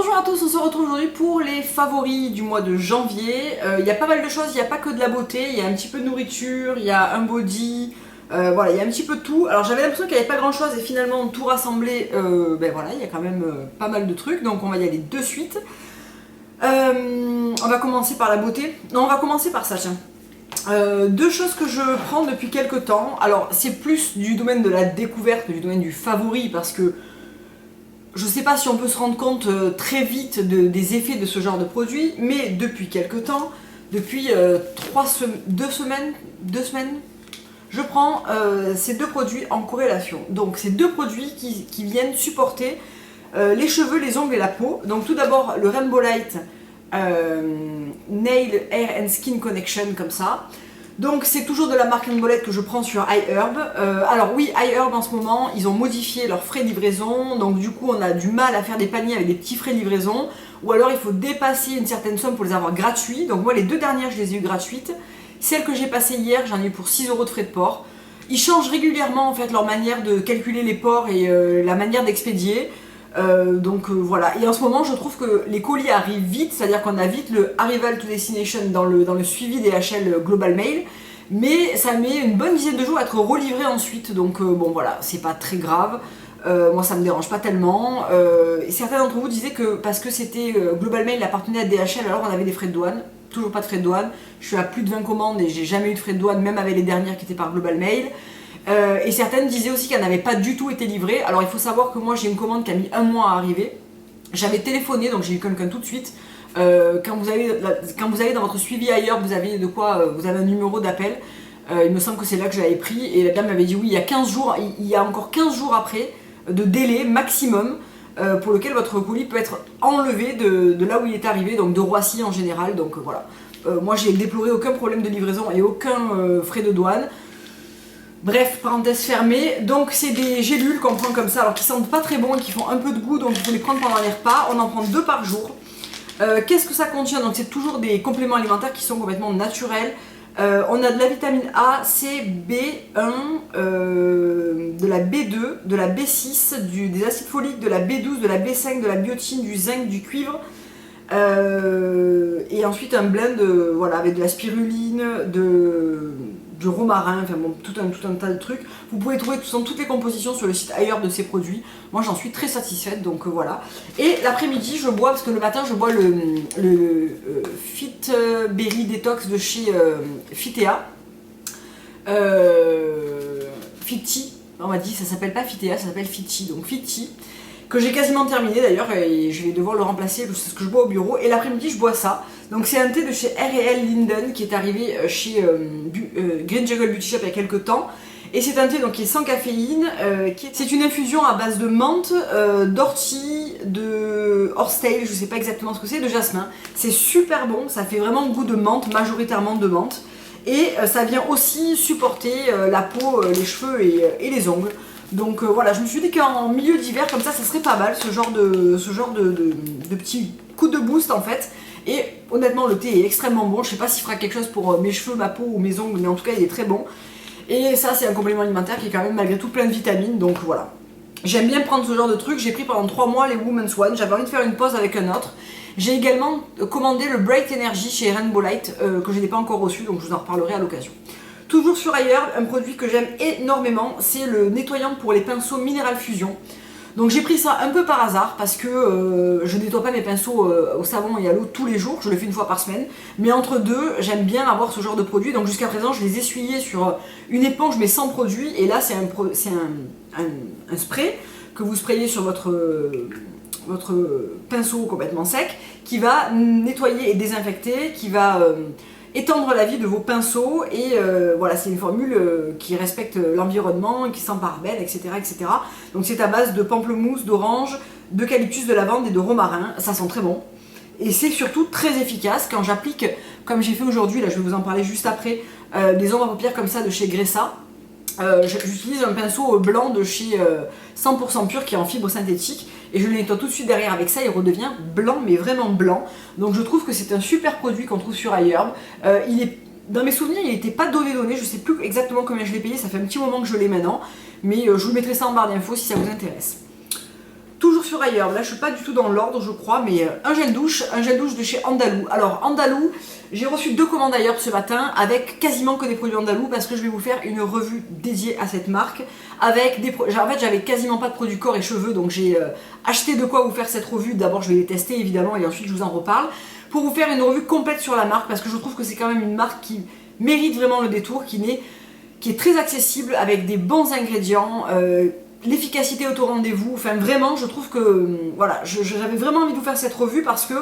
Bonjour à tous, on se retrouve aujourd'hui pour les favoris du mois de janvier. Il y a pas mal de choses, il n'y a pas que de la beauté, il y a un petit peu de nourriture, il y a un body, voilà, il y a un petit peu de tout. Alors j'avais l'impression qu'il n'y avait pas grand chose et finalement tout rassemblé, ben voilà, il y a quand même pas mal de trucs, donc on va y aller de suite. On va commencer par la beauté. Non, on va commencer par ça, tiens. Deux choses que je prends depuis quelques temps. Alors c'est plus du domaine de la découverte que du domaine du favori parce que je sais pas si on peut se rendre compte très vite des effets de ce genre de produit, mais depuis quelques temps, depuis 2 semaines, je prends ces deux produits en corrélation. Donc ces deux produits qui viennent supporter les cheveux, les ongles et la peau. Donc tout d'abord le Rainbow Light Nail, Hair and Skin Connection comme ça. Donc c'est toujours de la marque Rainbow Light que je prends sur iHerb. Alors oui, iHerb en ce moment, ils ont modifié leurs frais de livraison, donc du coup on a du mal à faire des paniers avec des petits frais de livraison, ou alors il faut dépasser une certaine somme pour les avoir gratuits. Donc moi les deux dernières je les ai eu gratuites. Celle que j'ai passée hier, j'en ai eu pour 6 € de frais de port. Ils changent régulièrement en fait leur manière de calculer les ports et la manière d'expédier. Voilà, et en ce moment je trouve que les colis arrivent vite, c'est-à-dire qu'on a vite le Arrival to Destination dans le suivi DHL Global Mail, mais ça met une bonne dizaine de jours à être relivré ensuite, donc bon voilà, c'est pas très grave, moi ça me dérange pas tellement. Et certains d'entre vous disaient que parce que c'était Global Mail appartenait à DHL, alors on avait des frais de douane. Toujours pas de frais de douane, je suis à plus de 20 commandes et j'ai jamais eu de frais de douane, même avec les dernières qui étaient par Global Mail. Et certaines disaient aussi qu'elles n'avaient pas du tout été livrées. Alors il faut savoir que moi j'ai une commande qui a mis 1 mois à arriver. J'avais téléphoné, donc j'ai eu quelqu'un tout de suite. Quand vous allez dans votre suivi ailleurs, vous avez de quoi, vous avez un numéro d'appel. Il me semble que c'est là que je l'avais pris. Et la dame m'avait dit oui, il y a 15 jours, il y a encore 15 jours après de délai maximum pour lequel votre colis peut être enlevé de là où il est arrivé, donc de Roissy en général. Donc voilà. Moi j'ai déploré aucun problème de livraison et aucun frais de douane. Bref, parenthèse fermée, donc c'est des gélules qu'on prend comme ça, alors qui sentent pas très bon et qui font un peu de goût, donc il faut les prendre pendant les repas. On en prend 2 par jour. Qu'est-ce que ça contient? Donc c'est toujours des compléments alimentaires qui sont complètement naturels. On a de la vitamine A, C, B1, de la B2, de la B6, des acides foliques, de la B12, de la B5, de la biotine, du zinc, du cuivre. Et ensuite un blend voilà, avec de la spiruline, du romarin, enfin bon, tout un tas de trucs. Vous pouvez trouver toutes les compositions sur le site ailleurs de ces produits. Moi j'en suis très satisfaite, donc voilà. Et l'après-midi je bois, parce que le matin je bois le Fit Berry Detox de chez Fitea. Fiti, on m'a dit ça s'appelle pas Fitea, ça s'appelle Fiti, donc Fiti. Que j'ai quasiment terminé d'ailleurs et je vais devoir le remplacer, c'est ce que je bois au bureau. Et l'après-midi je bois ça. Donc c'est un thé de chez R&L Linden qui est arrivé chez Green Jungle Beauty Shop il y a quelques temps. Et c'est un thé donc, qui est sans caféine, c'est une infusion à base de menthe, d'ortie, de horsetail, je sais pas exactement ce que c'est, de jasmin. C'est super bon, ça fait vraiment goût de menthe, majoritairement de menthe. Et ça vient aussi supporter la peau, les cheveux et les ongles. Donc voilà, je me suis dit qu'en milieu d'hiver comme ça serait pas mal ce genre de petit coup de boost en fait. Et honnêtement le thé est extrêmement bon, je sais pas s'il fera quelque chose pour mes cheveux, ma peau ou mes ongles, mais en tout cas il est très bon. Et ça c'est un complément alimentaire qui est quand même malgré tout plein de vitamines, donc voilà. J'aime bien prendre ce genre de truc, j'ai pris pendant 3 mois les Women's One, j'avais envie de faire une pause avec un autre. J'ai également commandé le Bright Energy chez Rainbow Light que je n'ai pas encore reçu, donc je vous en reparlerai à l'occasion. Toujours sur iHerb, un produit que j'aime énormément, c'est le nettoyant pour les pinceaux Mineral Fusion. Donc j'ai pris ça un peu par hasard parce que je nettoie pas mes pinceaux au savon et à l'eau tous les jours, je le fais 1 fois par semaine. Mais entre deux, j'aime bien avoir ce genre de produit, donc jusqu'à présent je les essuyais sur une éponge mais sans produit. Et là c'est un spray que vous sprayez sur votre pinceau complètement sec qui va nettoyer et désinfecter, qui va étendre la vie de vos pinceaux et voilà, c'est une formule qui respecte l'environnement, qui sent parabène, etc., etc. Donc c'est à base de pamplemousse, d'orange, d'eucalyptus, de lavande et de romarin, ça sent très bon. Et c'est surtout très efficace quand j'applique, comme j'ai fait aujourd'hui, là je vais vous en parler juste après, des ombres à paupières comme ça de chez Gressa. J'utilise un pinceau blanc de chez 100% pur qui est en fibre synthétique et je le nettoie tout de suite derrière avec ça, il redevient blanc mais vraiment blanc. Donc je trouve que c'est un super produit qu'on trouve sur iHerb. Dans mes souvenirs il n'était pas donné, je sais plus exactement combien je l'ai payé, ça fait un petit moment que je l'ai maintenant, mais je vous mettrai ça en barre d'infos si ça vous intéresse. Toujours sur ailleurs, là je suis pas du tout dans l'ordre je crois, mais un gel douche de chez Andalou. Alors Andalou, j'ai reçu 2 commandes d'ailleurs ce matin avec quasiment que des produits Andalou parce que je vais vous faire une revue dédiée à cette marque avec des produits. En fait j'avais quasiment pas de produits corps et cheveux donc j'ai acheté de quoi vous faire cette revue. D'abord je vais les tester évidemment et ensuite je vous en reparle pour vous faire une revue complète sur la marque parce que je trouve que c'est quand même une marque qui mérite vraiment le détour, qui est très accessible avec des bons ingrédients. L'efficacité est au rendez-vous, enfin vraiment je trouve que voilà, j'avais vraiment envie de vous faire cette revue parce que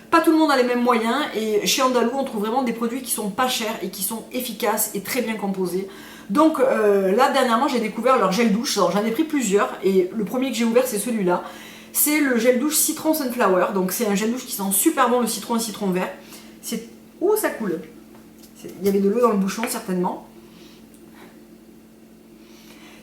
pas tout le monde a les mêmes moyens et chez Andalou on trouve vraiment des produits qui sont pas chers et qui sont efficaces et très bien composés. Donc là dernièrement j'ai découvert leur gel douche, alors j'en ai pris plusieurs et le premier que j'ai ouvert c'est celui-là. C'est le gel douche citron sunflower, donc c'est un gel douche qui sent super bon le citron et citron vert. C'est... Oh ça coule. Il y avait de l'eau dans le bouchon certainement.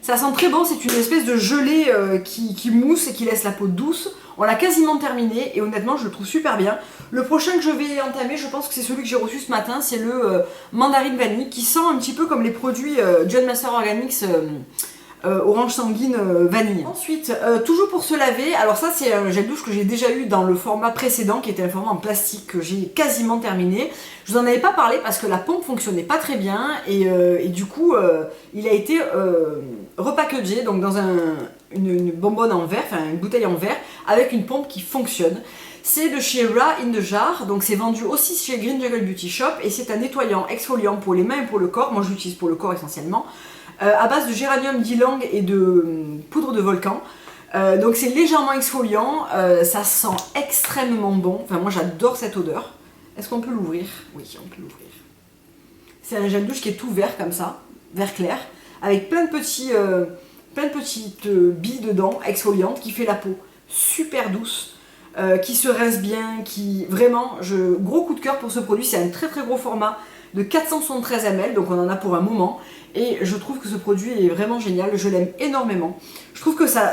Ça sent très bon, c'est une espèce de gelée qui mousse et qui laisse la peau douce. On l'a quasiment terminé et honnêtement je le trouve super bien. Le prochain que je vais entamer, je pense que c'est celui que j'ai reçu ce matin, c'est le mandarine vanille qui sent un petit peu comme les produits John Master Organics orange sanguine vanille. Ensuite, toujours pour se laver, alors ça c'est un gel douche que j'ai déjà eu dans le format précédent qui était un format en plastique que j'ai quasiment terminé. Je vous en avais pas parlé parce que la pompe fonctionnait pas très bien et du coup il a été repackagé donc dans une bonbonne en verre, enfin une bouteille en verre avec une pompe qui fonctionne. C'est de chez Ra in the Jar, donc c'est vendu aussi chez Green Jungle Beauty Shop et c'est un nettoyant exfoliant pour les mains et pour le corps. Moi je l'utilise pour le corps essentiellement. À base de géranium d'ylang et de poudre de volcan. Donc c'est légèrement exfoliant, ça sent extrêmement bon. Enfin moi j'adore cette odeur. Est-ce qu'on peut l'ouvrir? Oui, on peut l'ouvrir. C'est un gel douche qui est tout vert comme ça, vert clair, avec plein de petites billes dedans, exfoliantes, qui fait la peau super douce, qui se rince bien, qui vraiment, gros coup de cœur pour ce produit. C'est un très très gros format de 473 ml, donc on en a pour un moment. Et je trouve que ce produit est vraiment génial, je l'aime énormément. Je trouve que ça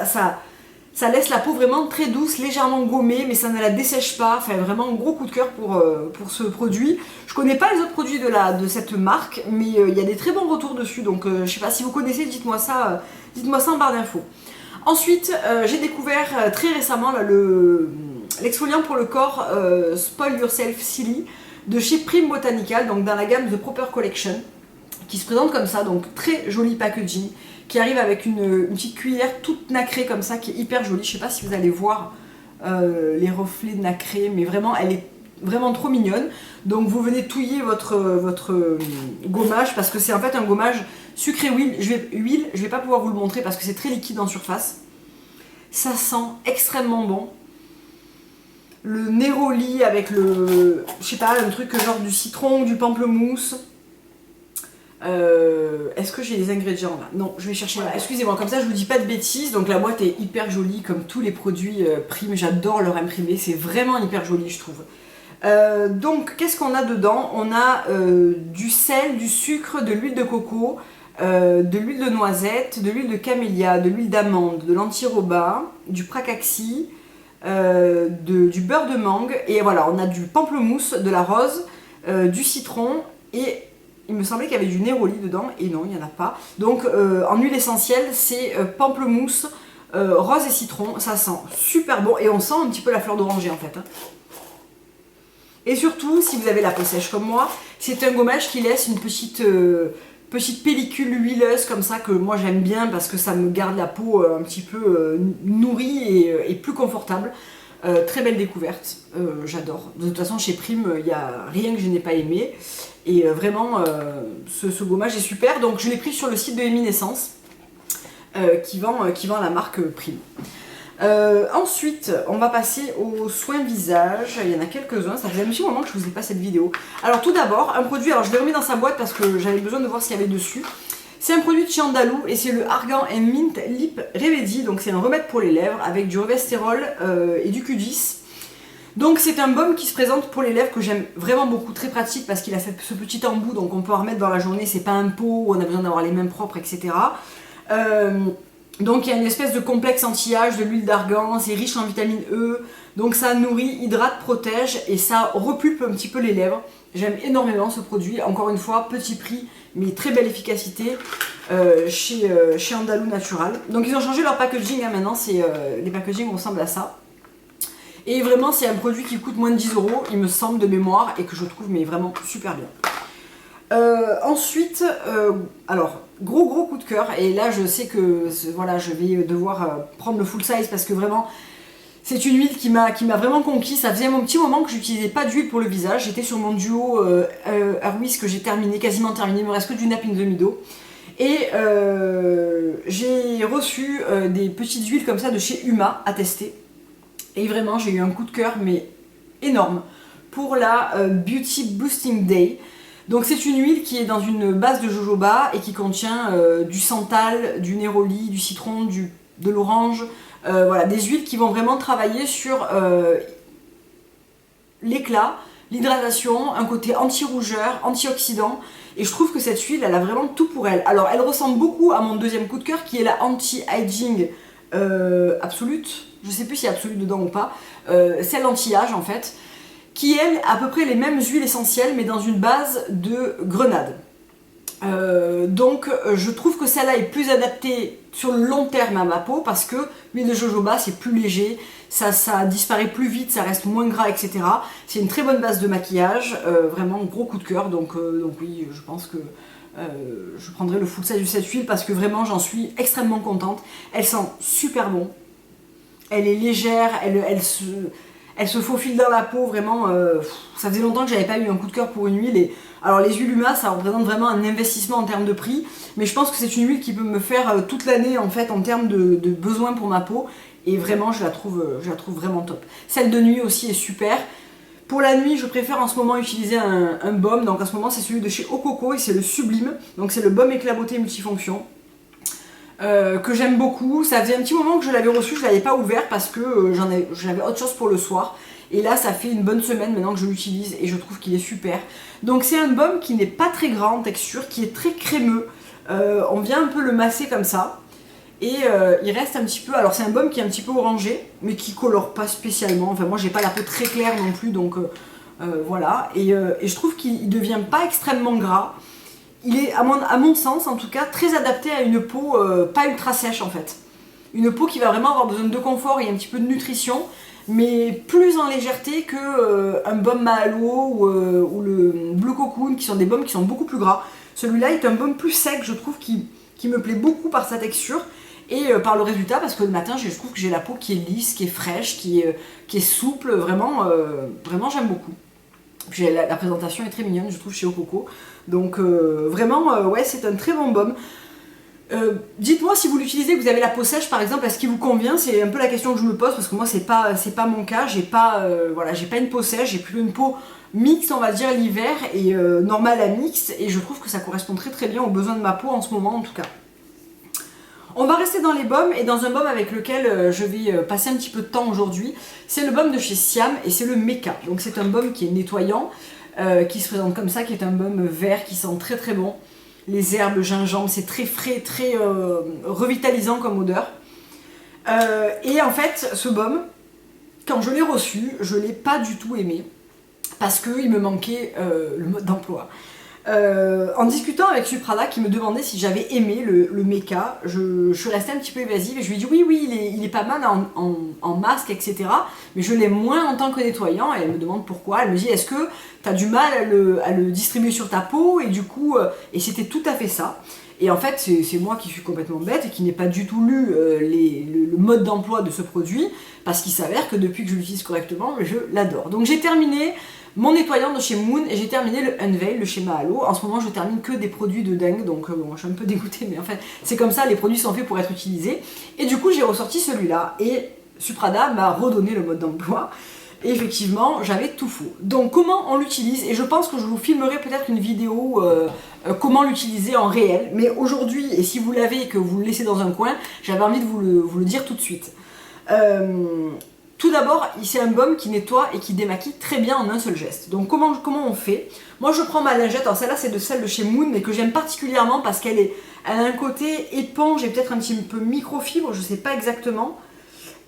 laisse la peau vraiment très douce, légèrement gommée, mais ça ne la dessèche pas. Enfin, vraiment un gros coup de cœur pour ce produit. Je connais pas les autres produits de cette marque, mais il y a des très bons retours dessus. Donc je sais pas si vous connaissez, dites-moi ça en barre d'infos. Ensuite, j'ai découvert très récemment l'exfoliant pour le corps Spoil Yourself Silly de chez Prime Botanical, donc dans la gamme The Proper Collection, qui se présente comme ça, donc très joli packaging, qui arrive avec une petite cuillère toute nacrée comme ça, qui est hyper jolie. Je sais pas si vous allez voir les reflets de nacré, mais vraiment elle est vraiment trop mignonne. Donc vous venez touiller votre gommage, parce que c'est en fait un gommage sucré huile. Je vais pas pouvoir vous le montrer parce que c'est très liquide en surface. Ça sent extrêmement bon. Le néroli avec je sais pas, un truc genre du citron ou du pamplemousse. Est-ce que j'ai les ingrédients là? Non, je vais chercher. Voilà, excusez-moi, comme ça je vous dis pas de bêtises. Donc la boîte est hyper jolie comme tous les produits Prime. J'adore leur imprimé, c'est vraiment hyper joli je trouve. Donc qu'est-ce qu'on a dedans? On a du sel, du sucre, de l'huile de coco, de l'huile de noisette, de l'huile de camélia, de l'huile d'amande, de l'antiroba, du pracaxi, du beurre de mangue, et voilà, on a du pamplemousse, de la rose, du citron, et il me semblait qu'il y avait du néroli dedans, et non, il n'y en a pas. Donc en huile essentielle, c'est pamplemousse, rose et citron, ça sent super bon, et on sent un petit peu la fleur d'oranger en fait. Hein. Et surtout, si vous avez la peau sèche comme moi, c'est un gommage qui laisse une petite pellicule huileuse comme ça que moi j'aime bien parce que ça me garde la peau un petit peu nourrie et plus confortable. Très belle découverte, j'adore. De toute façon chez Prime, il n'y a rien que je n'ai pas aimé. Et vraiment, ce gommage est super. Donc je l'ai pris sur le site de Eminescence qui vend la marque Prime. Ensuite, on va passer aux soins visage. Il y en a quelques-uns, ça faisait un petit moment que je ne faisais pas cette vidéo. Alors tout d'abord, un produit, alors je l'ai remis dans sa boîte parce que j'avais besoin de voir ce qu'il y avait dessus. C'est un produit de chez Andalou et c'est le Argan & Mint Lip Remedy. Donc c'est un remède pour les lèvres avec du Resveratrol et du Q10. Donc c'est un baume qui se présente pour les lèvres que j'aime vraiment beaucoup, très pratique parce qu'il a ce petit embout, donc on peut en remettre dans la journée, c'est pas un pot où on a besoin d'avoir les mains propres, etc. Donc il y a une espèce de complexe anti-âge de l'huile d'argan, c'est riche en vitamine E, donc ça nourrit, hydrate, protège et ça repulpe un petit peu les lèvres. J'aime énormément ce produit, encore une fois, petit prix, mais très belle efficacité chez Andalou Natural. Donc ils ont changé leur packaging, hein, maintenant les packaging ressemblent à ça. Et vraiment c'est un produit qui coûte moins de 10 €, il me semble de mémoire, et que je trouve mais vraiment super bien. Ensuite, alors gros coup de cœur, et là je sais que voilà, je vais devoir prendre le full size parce que vraiment c'est une huile qui m'a vraiment conquis. Ça faisait un petit moment que j'utilisais pas d'huile pour le visage, j'étais sur mon duo Airwiss que j'ai terminé, quasiment terminé, il me reste que du Nap in the Mido. Et j'ai reçu des petites huiles comme ça de chez Huma à tester, et vraiment j'ai eu un coup de cœur mais énorme pour la Beauty Boosting Day. Donc c'est une huile qui est dans une base de jojoba et qui contient du santal, du néroli, du citron, de l'orange, voilà, des huiles qui vont vraiment travailler sur l'éclat, l'hydratation, un côté anti-rougeur, antioxydant, et je trouve que cette huile elle a vraiment tout pour elle. Alors elle ressemble beaucoup à mon deuxième coup de cœur qui est la Anti-Aging Absolute, je sais plus s'il y a Absolute dedans ou pas, celle anti-âge en fait, qui elle a à peu près les mêmes huiles essentielles mais dans une base de grenade. Donc je trouve que celle-là est plus adaptée sur le long terme à ma peau parce que l'huile de jojoba c'est plus léger, ça disparaît plus vite, ça reste moins gras, etc. C'est une très bonne base de maquillage, vraiment gros coup de cœur, donc oui, je pense que je prendrai le full size de cette huile parce que vraiment j'en suis extrêmement contente. Elle sent super bon, elle est légère, elle se faufile dans la peau, vraiment, ça faisait longtemps que j'avais pas eu un coup de cœur pour une huile. Et alors les huiles Huma, ça représente vraiment un investissement en termes de prix, mais je pense que c'est une huile qui peut me faire toute l'année en fait en termes de besoins pour ma peau, et vraiment je la trouve vraiment top. Celle de nuit aussi est super. Pour la nuit, je préfère en ce moment utiliser un baume, donc en ce moment c'est celui de chez Okoko et c'est le Sublime, donc c'est le baume éclat beauté multifonction. Que j'aime beaucoup. Ça faisait un petit moment que je l'avais reçu, je l'avais pas ouvert parce que j'avais autre chose pour le soir. Et là ça fait une bonne semaine maintenant que je l'utilise et je trouve qu'il est super. Donc c'est un baume qui n'est pas très gras en texture, qui est très crémeux. On vient un peu le masser comme ça. Et il reste un petit peu, alors c'est un baume qui est un petit peu orangé, mais qui colore pas spécialement. Enfin moi j'ai pas la peau très claire non plus, donc voilà. Et je trouve qu'il devient pas extrêmement gras. Il est, à mon sens en tout cas, très adapté à une peau pas ultra sèche en fait. Une peau qui va vraiment avoir besoin de confort et un petit peu de nutrition, mais plus en légèreté que un baume Mahalo ou le Blue Cocoon, qui sont des baumes qui sont beaucoup plus gras. Celui-là est un baume plus sec, je trouve, qui me plaît beaucoup par sa texture et par le résultat, parce que le matin je trouve que j'ai la peau qui est lisse, qui est fraîche, qui est souple, vraiment j'aime beaucoup. Puis la présentation est très mignonne, je trouve, chez Okoko. Donc vraiment, ouais, c'est un très bon baume. Dites-moi si vous l'utilisez, que vous avez la peau sèche par exemple, est-ce qu'il vous convient? C'est un peu la question que je me pose parce que moi c'est pas mon cas, j'ai pas une peau sèche, j'ai plutôt une peau mixte on va dire l'hiver et normale à mixte, et je trouve que ça correspond très très bien aux besoins de ma peau en ce moment en tout cas. On va rester dans les baumes et dans un baume avec lequel je vais passer un petit peu de temps aujourd'hui. C'est le baume de chez Siam et c'est le Meka. Donc c'est un baume qui est nettoyant, qui se présente comme ça, qui est un baume vert qui sent très très bon. Les herbes, le gingembre, c'est très frais, très revitalisant comme odeur. Et en fait, ce baume, quand je l'ai reçu, je ne l'ai pas du tout aimé parce qu'il me manquait le mode d'emploi. En discutant avec Suprada qui me demandait si j'avais aimé le Meka, je suis restée un petit peu évasive et je lui ai dit oui, il est pas mal en masque, etc. Mais je l'aime moins en tant que nettoyant, et elle me demande pourquoi. Elle me dit est-ce que tu as du mal à le distribuer sur ta peau, et du coup, et c'était tout à fait ça. Et en fait, c'est moi qui suis complètement bête et qui n'ai pas du tout lu le mode d'emploi de ce produit, parce qu'il s'avère que depuis que je l'utilise correctement, je l'adore. Donc j'ai terminé mon nettoyant de chez Moon et j'ai terminé le Unveil, le chez Mahalo. En ce moment, je termine que des produits de dingue, donc bon, je suis un peu dégoûtée, mais en fait, c'est comme ça, les produits sont faits pour être utilisés. Et du coup, j'ai ressorti celui-là et Suprada m'a redonné le mode d'emploi. Et effectivement, j'avais tout faux. Donc, comment on l'utilise? Et je pense que je vous filmerai peut-être une vidéo comment l'utiliser en réel. Mais aujourd'hui, et si vous l'avez et que vous le laissez dans un coin, j'avais envie de vous le dire tout de suite. Tout d'abord, c'est un baume qui nettoie et qui démaquille très bien en un seul geste. Donc comment on fait? Moi je prends ma lingette, alors celle-là c'est celle de chez Moon, mais que j'aime particulièrement parce qu'elle a un côté éponge et peut-être un petit peu microfibre, je sais pas exactement.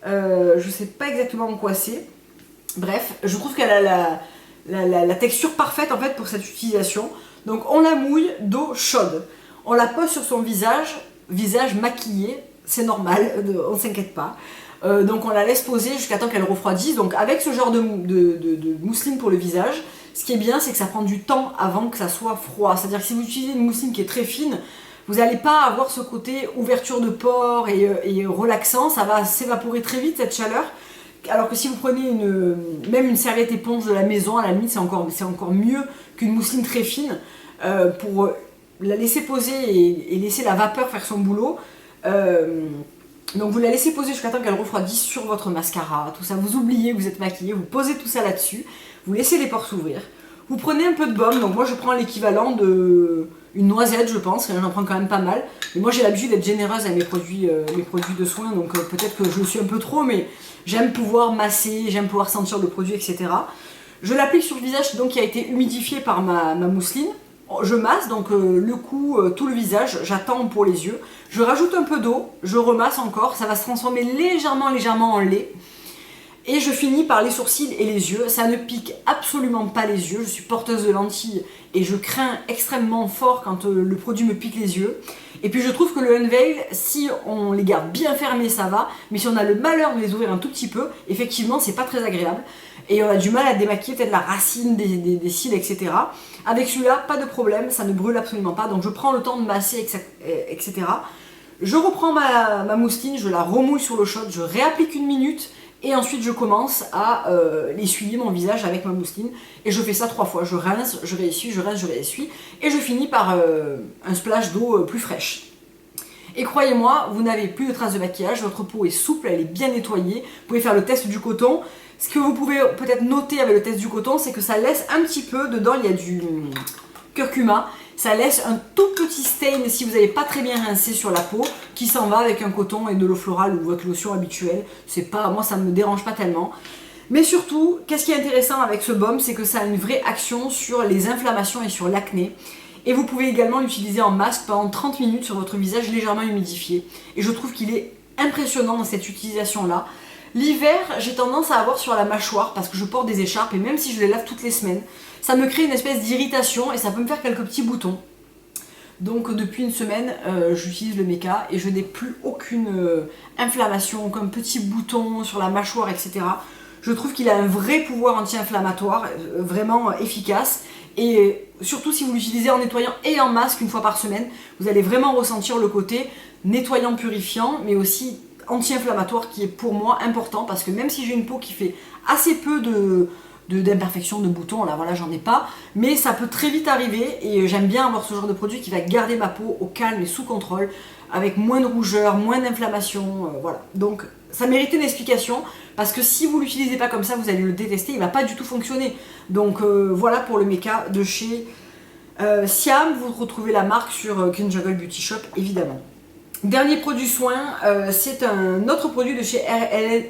Je sais pas exactement en quoi c'est. Bref, je trouve qu'elle a la texture parfaite en fait pour cette utilisation. Donc on la mouille d'eau chaude. On la pose sur son visage maquillé, c'est normal, on s'inquiète pas. Donc on la laisse poser jusqu'à temps qu'elle refroidisse. Donc avec ce genre de mousseline pour le visage, ce qui est bien c'est que ça prend du temps avant que ça soit froid. C'est-à-dire que si vous utilisez une mousseline qui est très fine, vous n'allez pas avoir ce côté ouverture de pores et relaxant, ça va s'évaporer très vite cette chaleur. Alors que si vous prenez même une serviette éponge de la maison, à la limite c'est encore mieux qu'une mousseline très fine pour la laisser poser et laisser la vapeur faire son boulot. Donc vous la laissez poser jusqu'à temps qu'elle refroidisse sur votre mascara, tout ça, vous oubliez que vous êtes maquillé, vous posez tout ça là-dessus, vous laissez les pores s'ouvrir. Vous prenez un peu de baume, donc moi je prends l'équivalent de une noisette je pense, j'en prends quand même pas mal. Mais moi j'ai l'habitude d'être généreuse avec mes produits de soins, donc peut-être que je le suis un peu trop, mais j'aime pouvoir masser, j'aime pouvoir sentir le produit, etc. Je l'applique sur le visage donc qui a été humidifié par ma mousseline. Je masse donc le cou, tout le visage, j'attends pour les yeux. Je rajoute un peu d'eau, je remasse encore, ça va se transformer légèrement en lait. Et je finis par les sourcils et les yeux. Ça ne pique absolument pas les yeux. Je suis porteuse de lentilles et je crains extrêmement fort quand le produit me pique les yeux. Et puis je trouve que le Unveil, si on les garde bien fermés, ça va. Mais si on a le malheur de les ouvrir un tout petit peu, effectivement, c'est pas très agréable. Et on a du mal à démaquiller peut-être la racine des cils, etc. Avec celui-là, pas de problème, ça ne brûle absolument pas. Donc je prends le temps de masser, etc. Je reprends ma mousseline, je la remouille sur l'eau chaude, je réapplique 1 minute. Et ensuite je commence à essuyer mon visage avec ma mousseline. Et je fais ça 3 fois. Je rince, je réessuie, je rince, je réessuie. Et je finis par un splash d'eau plus fraîche. Et croyez-moi, vous n'avez plus de traces de maquillage. Votre peau est souple, elle est bien nettoyée. Vous pouvez faire le test du coton. Ce que vous pouvez peut-être noter avec le test du coton, c'est que ça laisse un petit peu, dedans il y a du curcuma. Ça laisse un tout petit stain si vous n'avez pas très bien rincé sur la peau qui s'en va avec un coton et de l'eau florale ou votre lotion habituelle. C'est pas, moi ça ne me dérange pas tellement. Mais surtout, qu'est-ce qui est intéressant avec ce baume, c'est que ça a une vraie action sur les inflammations et sur l'acné. Et vous pouvez également l'utiliser en masque pendant 30 minutes sur votre visage légèrement humidifié. Et je trouve qu'il est impressionnant dans cette utilisation-là. L'hiver, j'ai tendance à avoir sur la mâchoire parce que je porte des écharpes et même si je les lave toutes les semaines, ça me crée une espèce d'irritation et ça peut me faire quelques petits boutons. Donc depuis 1 semaine, j'utilise le Meka et je n'ai plus aucune inflammation, aucun petit bouton sur la mâchoire, etc. Je trouve qu'il a un vrai pouvoir anti-inflammatoire, vraiment efficace. Et surtout si vous l'utilisez en nettoyant et en masque 1 fois par semaine, vous allez vraiment ressentir le côté nettoyant, purifiant, mais aussi anti-inflammatoire qui est pour moi important parce que même si j'ai une peau qui fait assez peu d'imperfections, de boutons, là voilà j'en ai pas, mais ça peut très vite arriver et j'aime bien avoir ce genre de produit qui va garder ma peau au calme et sous contrôle avec moins de rougeur, moins d'inflammation, voilà. Donc ça méritait une explication parce que si vous l'utilisez pas comme ça vous allez le détester, il va pas du tout fonctionner. Donc voilà pour le Meka de chez Siam, vous retrouvez la marque sur Green Jungle Beauty Shop évidemment. Dernier produit soin, c'est un autre produit de chez R&L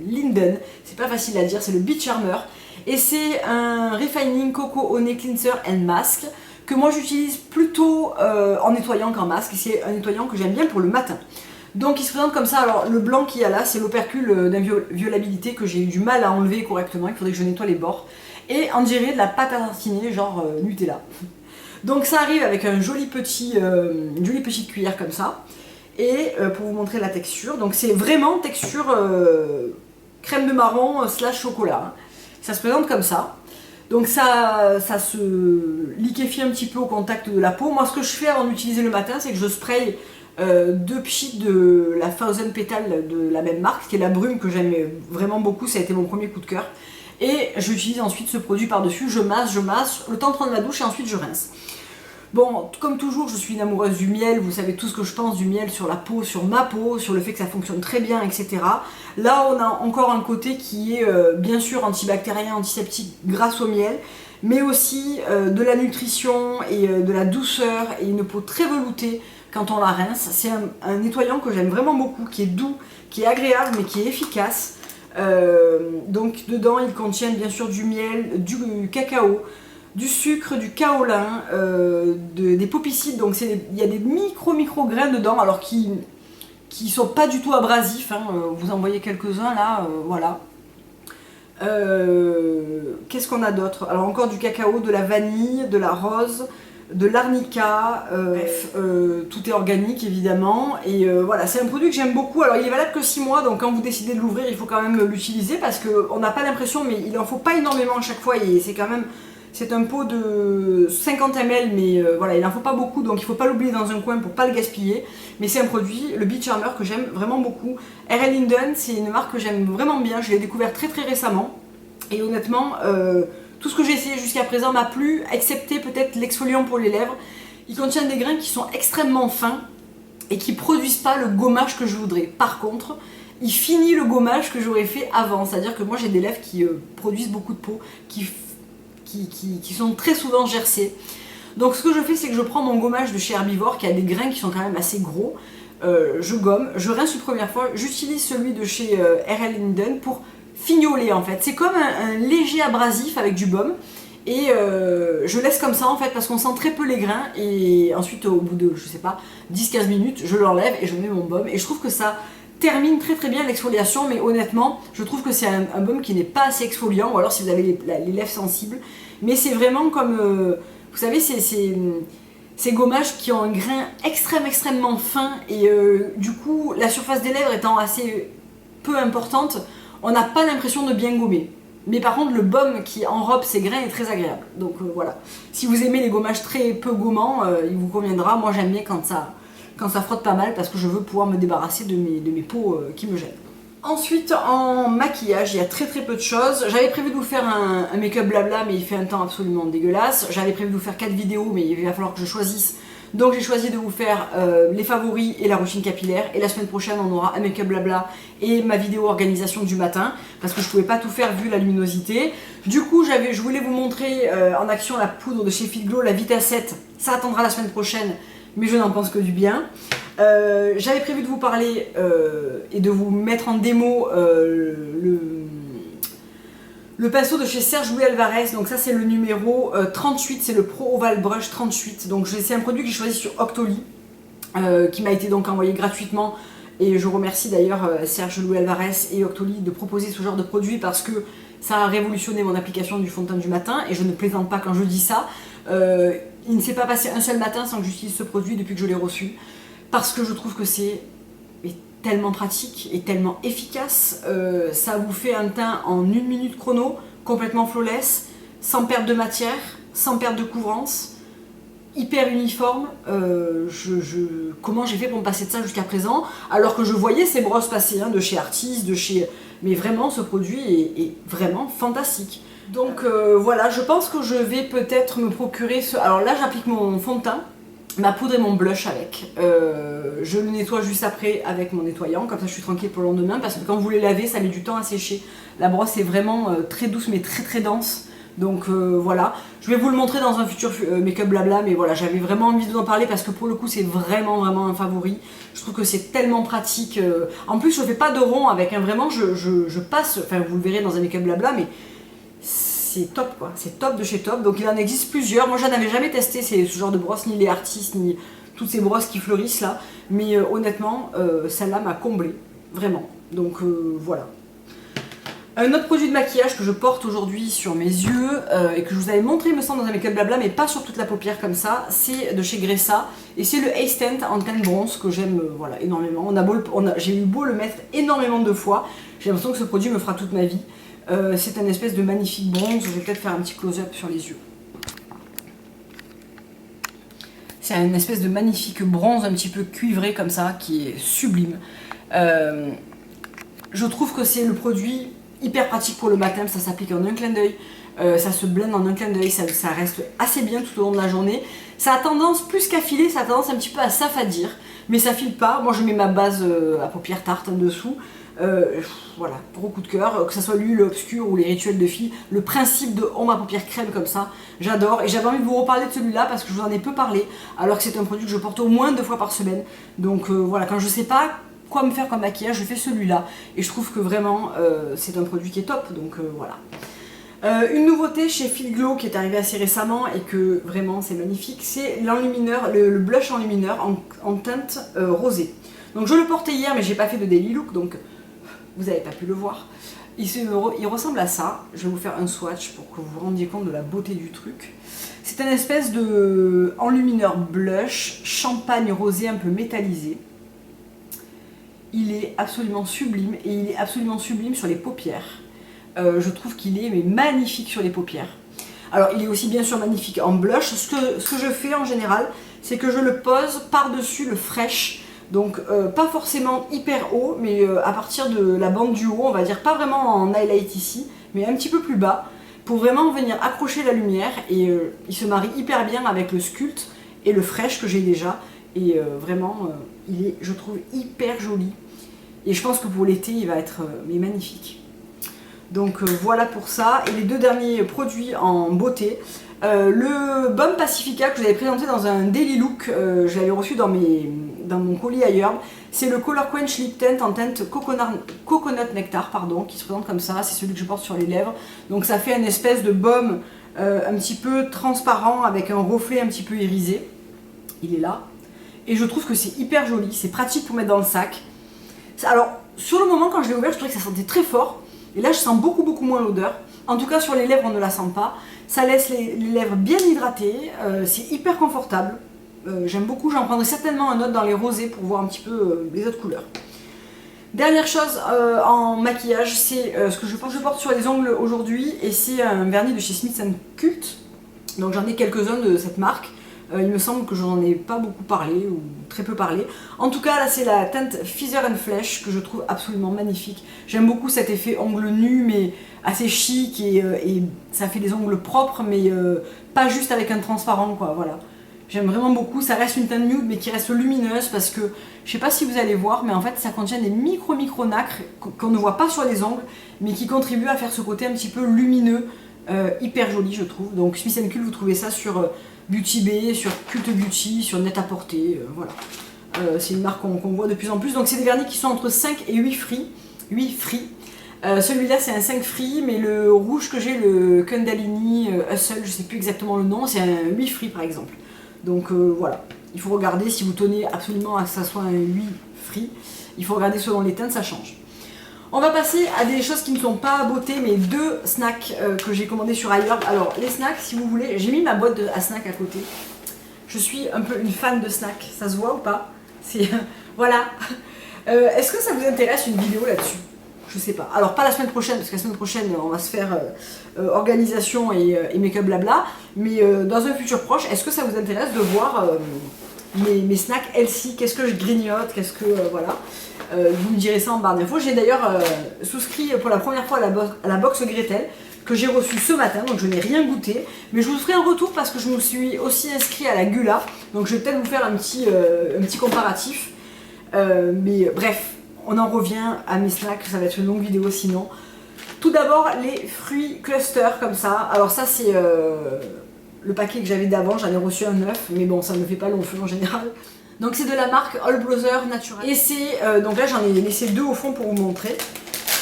Linden, c'est pas facile à dire, c'est le Beach Charmer et c'est un Refining Coco Honey Cleanser and Mask que moi j'utilise plutôt en nettoyant qu'en masque et c'est un nettoyant que j'aime bien pour le matin. Donc il se présente comme ça, alors le blanc qu'il y a là c'est l'opercule d'inviolabilité que j'ai eu du mal à enlever correctement, il faudrait que je nettoie les bords et on dirait de la pâte à tartiner genre Nutella. Donc ça arrive avec une jolie petite cuillère comme ça. Et pour vous montrer la texture, donc c'est vraiment texture crème de marron / chocolat. Ça se présente comme ça. Donc ça se liquéfie un petit peu au contact de la peau. Moi ce que je fais avant d'utiliser le matin, c'est que je spray 2 pchits de la Thousand Petal de la même marque, qui est la brume que j'aime vraiment beaucoup, ça a été mon premier coup de cœur. Et j'utilise ensuite ce produit par-dessus, je masse, le temps de prendre ma douche et ensuite je rince. Bon, comme toujours, je suis une amoureuse du miel, vous savez tout ce que je pense du miel sur la peau, sur ma peau, sur le fait que ça fonctionne très bien, etc. Là, on a encore un côté qui est bien sûr antibactérien, antiseptique grâce au miel, mais aussi de la nutrition et de la douceur et une peau très veloutée quand on la rince. C'est un nettoyant que j'aime vraiment beaucoup, qui est doux, qui est agréable, mais qui est efficace. Donc dedans il contient bien sûr du miel, du cacao, du sucre, du kaolin, des popicides, donc il y a des micro grains dedans, alors qui sont pas du tout abrasifs, hein. Vous en voyez quelques-uns là, voilà. Qu'est-ce qu'on a d'autre? Alors encore du cacao, de la vanille, de la rose, de l'arnica, bref, tout est organique évidemment, et voilà, c'est un produit que j'aime beaucoup. Alors il est valable que 6 mois, donc quand vous décidez de l'ouvrir, il faut quand même l'utiliser, parce qu'on n'a pas l'impression, mais il en faut pas énormément à chaque fois, et c'est quand même... C'est un pot de 50 ml, mais voilà, il n'en faut pas beaucoup, donc il ne faut pas l'oublier dans un coin pour ne pas le gaspiller. Mais c'est un produit, le Beach Charmer, que j'aime vraiment beaucoup. R.L. Linden, c'est une marque que j'aime vraiment bien, je l'ai découvert très récemment. Et honnêtement, tout ce que j'ai essayé jusqu'à présent m'a plu, excepté peut-être l'exfoliant pour les lèvres. Il contient des grains qui sont extrêmement fins et qui ne produisent pas le gommage que je voudrais. Par contre, il finit le gommage que j'aurais fait avant. C'est-à-dire que moi j'ai des lèvres qui produisent beaucoup de peau, qui sont très souvent gercées. Donc ce que je fais, c'est que je prends mon gommage de chez Herbivore qui a des grains qui sont quand même assez gros, je gomme, je rince une première fois, j'utilise celui de chez R.L. Linden pour fignoler en fait. C'est comme un léger abrasif avec du baume, et je laisse comme ça en fait parce qu'on sent très peu les grains, et ensuite au bout de, je sais pas, 10-15 minutes, je l'enlève et je mets mon baume, et je trouve que ça termine très bien l'exfoliation. Mais honnêtement, je trouve que c'est un baume qui n'est pas assez exfoliant, ou alors si vous avez les lèvres sensibles, mais c'est vraiment comme, vous savez, ces gommages qui ont un grain extrêmement fin, et du coup, la surface des lèvres étant assez peu importante, on n'a pas l'impression de bien gommer. Mais par contre, le baume qui enrobe ces grains est très agréable. Donc voilà, si vous aimez les gommages très peu gommants, il vous conviendra. Moi j'aime bien quand ça frotte pas mal, parce que je veux pouvoir me débarrasser de mes peaux qui me gênent. Ensuite, en maquillage, il y a très peu de choses. J'avais prévu de vous faire un make-up blabla, mais il fait un temps absolument dégueulasse. J'avais prévu de vous faire 4 vidéos, mais il va falloir que je choisisse. Donc j'ai choisi de vous faire les favoris et la routine capillaire. Et la semaine prochaine, on aura un make-up blabla et ma vidéo organisation du matin, parce que je pouvais pas tout faire vu la luminosité. Du coup, je voulais vous montrer en action la poudre de chez Fit Glow, la Vita 7. Ça attendra la semaine prochaine, mais je n'en pense que du bien. J'avais prévu de vous parler et de vous mettre en démo le pinceau de chez Serge Louis Alvarez. Donc ça c'est le numéro 38, c'est le Pro Oval Brush 38. Donc c'est un produit que j'ai choisi sur Octoly, qui m'a été donc envoyé gratuitement, et je remercie d'ailleurs Serge Louis Alvarez et Octoly de proposer ce genre de produit, parce que ça a révolutionné mon application du fond de teint du matin, et je ne plaisante pas quand je dis ça. Il ne s'est pas passé un seul matin sans que j'utilise ce produit depuis que je l'ai reçu, parce que je trouve que c'est tellement pratique et tellement efficace. Ça vous fait un teint en 1 minute chrono, complètement flawless, sans perte de matière, sans perte de couvrance, hyper uniforme. Comment j'ai fait pour me passer de ça jusqu'à présent, alors que je voyais ces brosses passer, hein, de chez Artis, mais vraiment ce produit est vraiment fantastique. Donc voilà, je pense que je vais peut-être me procurer alors là j'applique mon fond de teint, ma poudre et mon blush avec. Je le nettoie juste après avec mon nettoyant, comme ça je suis tranquille pour le lendemain, parce que quand vous les lavez, ça met du temps à sécher. La brosse est vraiment très douce mais très dense. Donc voilà, je vais vous le montrer dans un futur make-up blabla, mais voilà, j'avais vraiment envie de vous en parler parce que pour le coup c'est vraiment un favori. Je trouve que c'est tellement pratique. En plus je fais pas de rond avec, hein, vraiment je passe, enfin vous le verrez dans un make-up blabla, mais c'est top quoi, c'est top de chez top. Donc il en existe plusieurs, moi j'en avais jamais testé ce genre de brosse, ni les Artis, ni toutes ces brosses qui fleurissent là, mais honnêtement celle-là m'a comblé, vraiment. Donc voilà. Un autre produit de maquillage que je porte aujourd'hui sur mes yeux et que je vous avais montré, me semble, dans un make-up blabla, mais pas sur toute la paupière comme ça, c'est de chez Gressa, et c'est le Ace Tint en teint bronze que j'aime voilà, énormément. J'ai eu beau le mettre énormément de fois, j'ai l'impression que ce produit me fera toute ma vie. C'est un espèce de magnifique bronze, je vais peut-être faire un petit close-up sur les yeux. C'est un espèce de magnifique bronze un petit peu cuivré comme ça, qui est sublime. Je trouve que c'est le produit hyper pratique pour le matin, ça s'applique en un clin d'œil, ça se blende en un clin d'œil, ça reste assez bien tout au long de la journée. Ça a tendance, plus qu'à filer, ça a tendance un petit peu à s'affadir, mais ça file pas. Moi je mets ma base à paupières tarte en dessous. Voilà, gros coup de cœur, que ce soit l'huile obscure ou les rituels de filles, le principe de ombre à paupières crème comme ça, j'adore. Et j'avais envie de vous reparler de celui-là parce que je vous en ai peu parlé, alors que c'est un produit que je porte au moins 2 fois par semaine. Donc voilà, quand je sais pas quoi me faire comme maquillage, je fais celui-là. Et je trouve que vraiment, c'est un produit qui est top, donc voilà. Une nouveauté chez Fit Glow qui est arrivée assez récemment et que vraiment c'est magnifique, c'est l'enlumineur, le blush enlumineur en teinte rosée. Donc je le portais hier mais j'ai pas fait de daily look donc vous n'avez pas pu le voir. Il ressemble à ça, je vais vous faire un swatch pour que vous vous rendiez compte de la beauté du truc. C'est une espèce de enlumineur blush, champagne rosé un peu métallisé. Il est absolument sublime et il est absolument sublime sur les paupières. Je trouve qu'il est magnifique sur les paupières. Alors il est aussi bien sûr magnifique en blush. Ce que je fais en général, c'est que je le pose par-dessus le fresh. Donc pas forcément hyper haut, mais à partir de la bande du haut, on va dire pas vraiment en highlight ici, mais un petit peu plus bas, pour vraiment venir accrocher la lumière. Et il se marie hyper bien avec le sculpte et le fresh que j'ai déjà. Et vraiment, il est, je trouve, hyper joli. Et je pense que pour l'été, il va être magnifique. Donc voilà pour ça. Et les deux derniers produits en beauté. Le Balm Pacifica que je vous avais présenté dans un daily look, je l'avais reçu dans mon colis ailleurs. C'est le Color Quench Lip Tint en teinte Coconut Nectar, pardon, qui se présente comme ça. C'est celui que je porte sur les lèvres. Donc ça fait une espèce de baume un petit peu transparent avec un reflet un petit peu irisé. Il est là. Et je trouve que c'est hyper joli. C'est pratique pour mettre dans le sac. Alors sur le moment quand je l'ai ouvert, je trouvais que ça sentait très fort. Et là, je sens beaucoup moins l'odeur. En tout cas, sur les lèvres, on ne la sent pas. Ça laisse les lèvres bien hydratées. C'est hyper confortable. J'aime beaucoup. J'en prendrai certainement un autre dans les rosés pour voir un petit peu les autres couleurs. Dernière chose en maquillage, c'est ce que je porte sur les ongles aujourd'hui. Et c'est un vernis de chez Smith & Cult. Donc j'en ai quelques-uns de cette marque. Il me semble que je n'en ai pas beaucoup parlé ou très peu parlé. En tout cas, là, c'est la teinte Feather and Flesh que je trouve absolument magnifique. J'aime beaucoup cet effet ongle nu, mais assez chic et ça fait des ongles propres, mais pas juste avec un transparent, quoi. Voilà. J'aime vraiment beaucoup. Ça reste une teinte nude, mais qui reste lumineuse parce que je sais pas si vous allez voir, mais en fait, ça contient des micro nacres qu'on ne voit pas sur les ongles, mais qui contribuent à faire ce côté un petit peu lumineux, hyper joli, je trouve. Donc, Smith & Cult, vous trouvez ça sur Beauty Bay, sur Cult Beauty, sur Net-à-Porter, voilà. C'est une marque qu'on voit de plus en plus. Donc c'est des vernis qui sont entre 5 et 8 free. Celui-là c'est un 5 free, mais le rouge que j'ai, le Kundalini Hustle, je sais plus exactement le nom, c'est un 8 free par exemple. Donc voilà, il faut regarder si vous tenez absolument à ce que ça soit un 8 free. Il faut regarder selon les teintes, ça change. On va passer à des choses qui ne sont pas à beauté, mais deux snacks que j'ai commandés sur iHerb. Alors les snacks, si vous voulez, j'ai mis ma boîte à snacks à côté. Je suis un peu une fan de snacks, ça se voit ou pas? Voilà. Est-ce que ça vous intéresse une vidéo là-dessus? Je sais pas. Alors pas la semaine prochaine, parce que la semaine prochaine on va se faire organisation et make-up blabla. Mais dans un futur proche, est-ce que ça vous intéresse de voir mes snacks healthy? Qu'est-ce que je grignote? Qu'est-ce que... voilà. Vous me direz ça en barre d'infos. J'ai d'ailleurs souscrit pour la première fois à la box Gretel que j'ai reçue ce matin, donc je n'ai rien goûté, mais je vous ferai un retour parce que je me suis aussi inscrit à la Gula, donc je vais peut-être vous faire un petit comparatif. Mais bref, on en revient à mes snacks, ça va être une longue vidéo sinon. Tout d'abord les fruits cluster comme ça. Alors ça c'est le paquet que j'avais d'avant, j'en ai reçu un neuf, mais bon ça ne me fait pas long feu en général. Donc c'est de la marque All Brother Natural. Et c'est, donc là j'en ai laissé deux au fond pour vous montrer.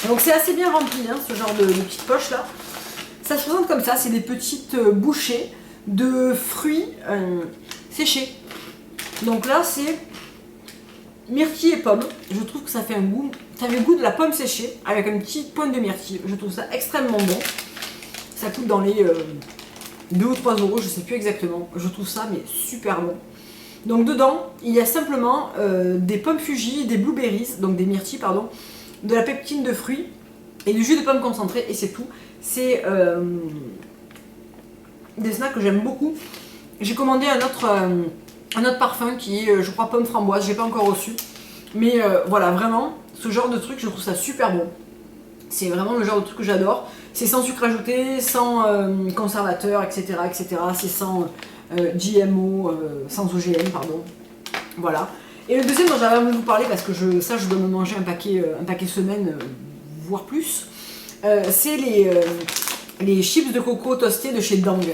Donc c'est assez bien rempli, hein, ce genre de petites poches là. Ça se présente comme ça, c'est des petites bouchées de fruits séchés. Donc là c'est myrtille et pomme. Je trouve que ça fait un goût, ça fait le goût de la pomme séchée avec une petite pointe de myrtille. Je trouve ça extrêmement bon. Ça coûte dans les 2 ou 3 euros, je sais plus exactement. Je trouve ça mais super bon. Donc dedans, il y a simplement des pommes Fuji, des blueberries, donc des myrtilles pardon, de la peptine de fruits et du jus de pomme concentré et c'est tout. C'est des snacks que j'aime beaucoup. J'ai commandé un autre parfum qui est, je crois, pomme framboise, j'ai pas encore reçu. Mais voilà, vraiment, ce genre de truc, je trouve ça super bon. C'est vraiment le genre de truc que j'adore. C'est sans sucre ajouté, sans conservateur, etc. C'est sans GMO, sans OGM, pardon. Voilà. Et le deuxième dont j'avais envie de vous parler, parce que je dois me manger un paquet semaine, voire plus, c'est les chips de coco toastés de chez Dang.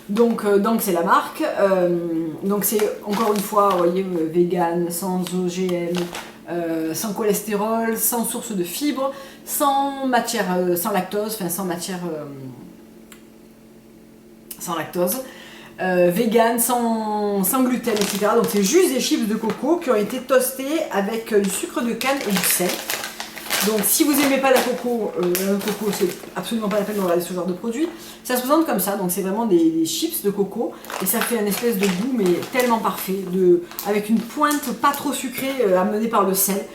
Donc Dang c'est la marque, donc c'est encore une fois, vous voyez, vegan, sans OGM, sans cholestérol, sans source de fibres, sans matière, sans lactose, enfin sans matière, sans lactose, vegan, sans gluten, etc. Donc c'est juste des chips de coco qui ont été toastés avec du sucre de canne et du sel. Donc si vous n'aimez pas le coco, c'est absolument pas la peine de regarder ce genre de produit. Ça se présente comme ça, donc c'est vraiment des chips de coco et ça fait un espèce de goût mais tellement parfait, avec une pointe pas trop sucrée amenée par le sel.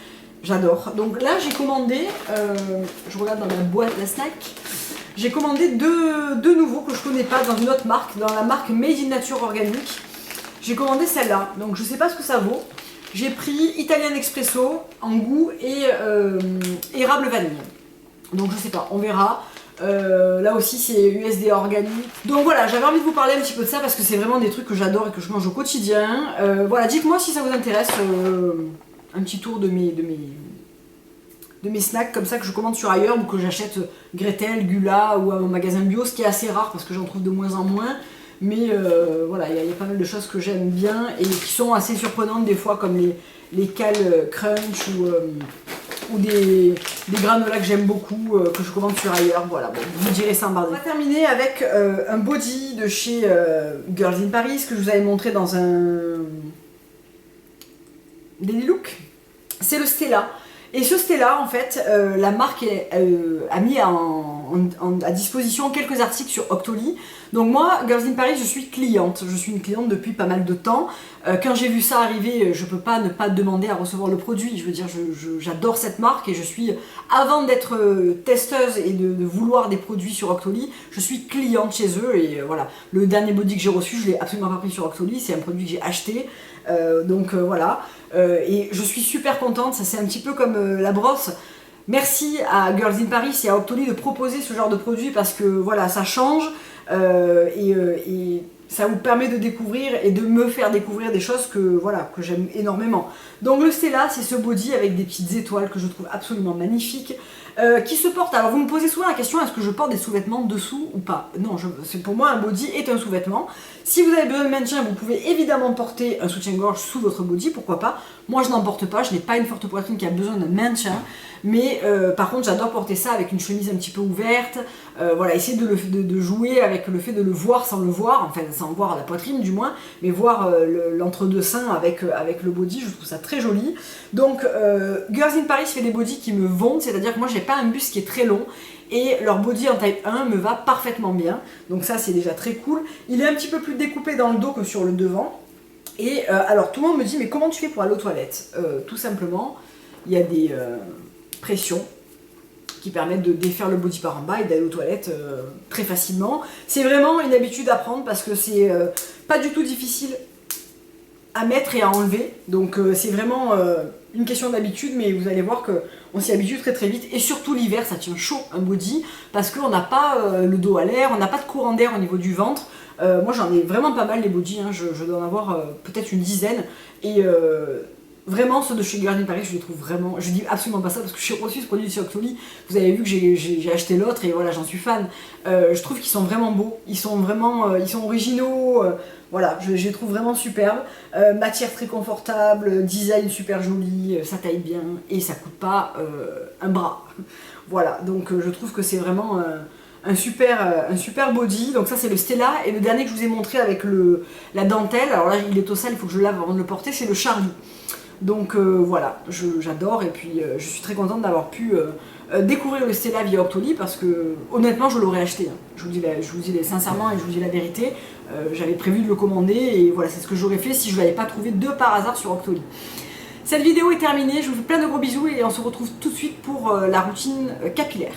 J'adore. Donc là j'ai commandé, je regarde dans ma boîte à snack, j'ai commandé deux nouveaux que je connais pas dans une autre marque, dans la marque Made in Nature Organique. J'ai commandé celle-là, donc je sais pas ce que ça vaut. J'ai pris Italian Espresso en goût et érable vanille. Donc je sais pas, on verra. Là aussi c'est USDA organique. Donc voilà, j'avais envie de vous parler un petit peu de ça parce que c'est vraiment des trucs que j'adore et que je mange au quotidien. Voilà, dites-moi si ça vous intéresse, un petit tour de mes snacks comme ça que je commande sur ailleurs ou que j'achète Gretel, Gula ou à mon magasin bio, ce qui est assez rare parce que j'en trouve de moins en moins. Mais voilà, il y a pas mal de choses que j'aime bien et qui sont assez surprenantes des fois, comme les cales crunch ou des granolas que j'aime beaucoup, que je commande sur ailleurs. Voilà, bon, vous direz ça en barre. On va terminer avec un body de chez Girls in Paris que je vous avais montré dans un Daily Look. C'est le Stella. Et ce Stella, en fait, la marque a mis à disposition quelques articles sur Octoly. Donc moi, Girls in Paris, je suis cliente. Je suis une cliente depuis pas mal de temps. Quand j'ai vu ça arriver, je peux pas ne pas demander à recevoir le produit. Je veux dire, j'adore cette marque et je suis, avant d'être testeuse et de vouloir des produits sur Octoly, je suis cliente chez eux. Et voilà, le dernier body que j'ai reçu, je l'ai absolument pas pris sur Octoly. C'est un produit que j'ai acheté. Donc voilà. Et je suis super contente. Ça, c'est un petit peu comme la brosse. Merci à Girls in Paris et à Octoly de proposer ce genre de produit parce que voilà, ça change. Et ça vous permet de découvrir et de me faire découvrir des choses que j'aime énormément. Donc le Stella, c'est ce body avec des petites étoiles que je trouve absolument magnifique, qui se porte. Alors vous me posez souvent la question, est-ce que je porte des sous-vêtements dessous ou pas? Non, pour moi un body est un sous-vêtement. Si vous avez besoin de maintien, vous pouvez évidemment porter un soutien-gorge sous votre body, pourquoi pas. Moi je n'en porte pas, je n'ai pas une forte poitrine qui a besoin d'un maintien. Mais par contre j'adore porter ça avec une chemise un petit peu ouverte, voilà, essayer de jouer avec le fait de le voir sans le voir, enfin sans voir la poitrine du moins, mais voir l'entre-deux seins avec le body, je trouve ça très joli. Donc Girls in Paris fait des bodys qui me vont, c'est-à-dire que moi j'ai pas un buste qui est très long, et leur body en taille 1 me va parfaitement bien, donc ça c'est déjà très cool. Il est un petit peu plus découpé dans le dos que sur le devant, et alors tout le monde me dit mais comment tu fais pour aller aux toilettes? Tout simplement, il y a des pression qui permettent de défaire le body par en bas et d'aller aux toilettes très facilement. C'est vraiment une habitude à prendre parce que c'est pas du tout difficile à mettre et à enlever. Donc c'est vraiment une question d'habitude, mais vous allez voir qu'on s'y habitue très très vite. Et surtout l'hiver, ça tient chaud un body parce qu'on n'a pas le dos à l'air, on n'a pas de courant d'air au niveau du ventre. Moi j'en ai vraiment pas mal les bodys, hein. Je dois en avoir peut-être une dizaine. Et vraiment, ceux de chez Girls in Paris, je les trouve vraiment... Je dis absolument pas ça parce que j'ai reçu ce produit sur Octoly. Vous avez vu que j'ai acheté l'autre et voilà, j'en suis fan. Je trouve qu'ils sont vraiment beaux. Ils sont vraiment... ils sont originaux. Voilà, je les trouve vraiment superbes. Matière très confortable, design super joli, ça taille bien et ça coûte pas un bras. Voilà, donc je trouve que c'est vraiment... un super body. Donc ça c'est le Stella, et le dernier que je vous ai montré avec la dentelle, alors là il est au sale, il faut que je le lave avant de le porter, c'est le Charlie. Donc voilà, j'adore, et puis je suis très contente d'avoir pu découvrir le Stella via Octoly parce que honnêtement je l'aurais acheté, hein. Je vous dis sincèrement et je vous dis la vérité, j'avais prévu de le commander et voilà, c'est ce que j'aurais fait si je ne l'avais pas trouvé de par hasard sur Octoly. Cette vidéo est terminée, je vous fais plein de gros bisous et on se retrouve tout de suite pour la routine capillaire.